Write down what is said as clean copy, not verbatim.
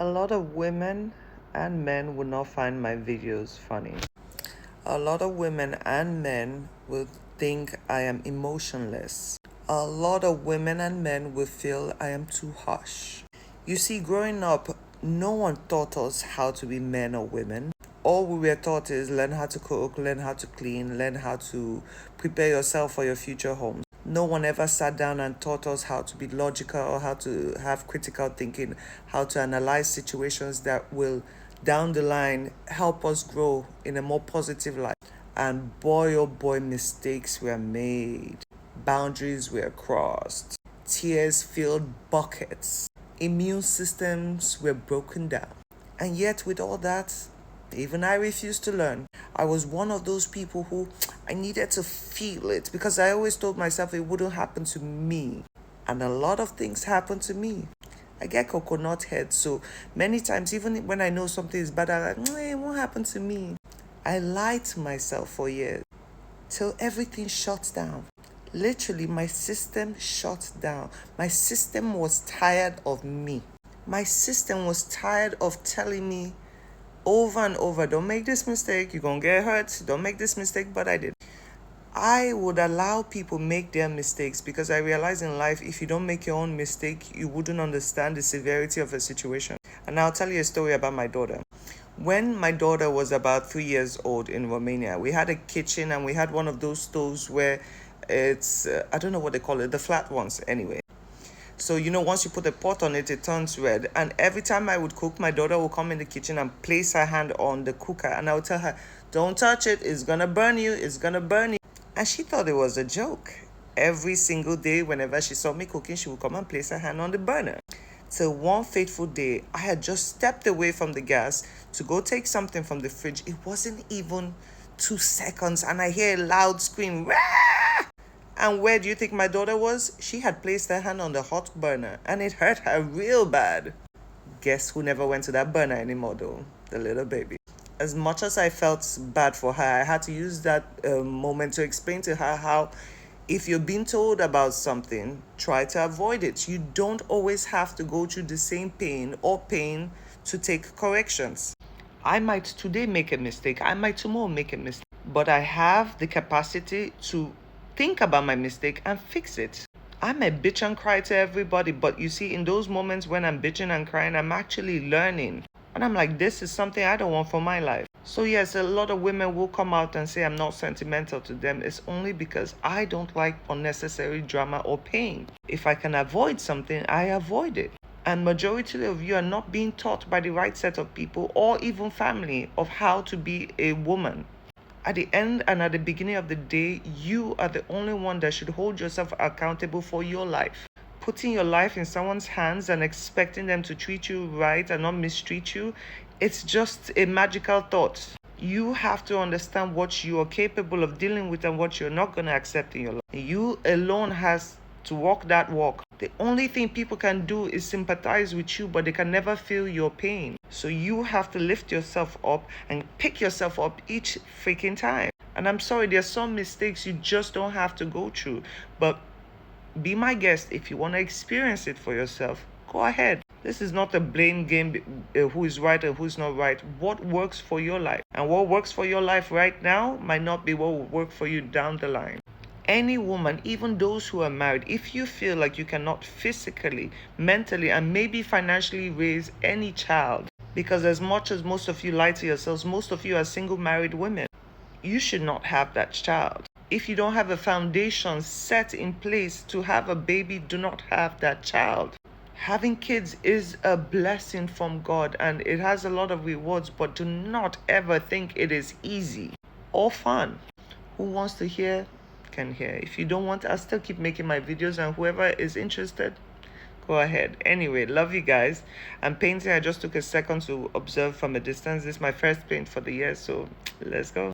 A lot of women and men would not find my videos funny. A lot of women and men will think I am emotionless. A lot of women and men will feel I am too harsh. You see, growing up, no one taught us how to be men or women. All we were taught is learn how to cook, learn how to clean, learn how to prepare yourself for your future home. No one ever sat down and taught us how to be logical or how to have critical thinking, how to analyze situations that will, down the line, help us grow in a more positive life. And boy, oh boy, mistakes were made, boundaries were crossed, tears filled buckets, immune systems were broken down. And yet, with all that, even I refused to learn. I was one of those people who I needed to feel it because I always told myself it wouldn't happen to me. And a lot of things happen to me. I get coconut head, so many times, even when I know something is bad, I'm like, it won't happen to me. I lied to myself for years till everything shuts down. Literally, my system shut down. My system was tired of me. My system was tired of telling me over and over, don't make this mistake, you're gonna get hurt, don't make this mistake, but I did. I would allow people make their mistakes because I realize in life, if you don't make your own mistake, you wouldn't understand the severity of a situation. And I'll tell you a story about my daughter. When my daughter was about 3 years old in Romania, we had a kitchen and we had one of those stoves where it's, I don't know what they call it, the flat ones anyway. So, once you put a pot on it, it turns red. And every time I would cook, my daughter would come in the kitchen and place her hand on the cooker. And I would tell her, don't touch it. It's going to burn you. It's going to burn you. And she thought it was a joke. Every single day, whenever she saw me cooking, she would come and place her hand on the burner. Till one fateful day, I had just stepped away from the gas to go take something from the fridge. It wasn't even 2 seconds. And I hear a loud scream. Rah! And where do you think my daughter was? She had placed her hand on the hot burner and it hurt her real bad. Guess who never went to that burner anymore though? The little baby. As much as I felt bad for her, I had to use that moment to explain to her how if you're being told about something, try to avoid it. You don't always have to go through the same pain to take corrections. I might today make a mistake. I might tomorrow make a mistake. But I have the capacity to think about my mistake and fix it. I'm a bitch and cry to everybody, but you see, in those moments when I'm bitching and crying, I'm actually learning. And I'm like, this is something I don't want for my life. So yes, a lot of women will come out and say I'm not sentimental to them. It's only because I don't like unnecessary drama or pain. If I can avoid something, I avoid it. And majority of you are not being taught by the right set of people or even family of how to be a woman. At the end and at the beginning of the day, you are the only one that should hold yourself accountable for your life. Putting your life in someone's hands and expecting them to treat you right and not mistreat you, it's just a magical thought. You have to understand what you are capable of dealing with and what you're not going to accept in your life. You alone has to walk that walk. The only thing people can do is sympathize with you, but they can never feel your pain. So you have to lift yourself up and pick yourself up each freaking time. And I'm sorry, there's some mistakes you just don't have to go through. But be my guest. If you want to experience it for yourself, go ahead. This is not a blame game, who is right and who's not right. What works for your life? And what works for your life right now might not be what will work for you down the line. Any woman, even those who are married, if you feel like you cannot physically, mentally, and maybe financially raise any child, because as much as most of you lie to yourselves, most of you are single married women, you should not have that child. If you don't have a foundation set in place to have a baby, do not have that child. Having kids is a blessing from God and it has a lot of rewards, but do not ever think it is easy or fun. Who wants to hear can hear. If you don't want, I'll still keep making my videos, and whoever is interested, go ahead. Anyway, love you guys. I'm painting. I just took a second to observe from a distance. This is my first paint for the year, so let's go.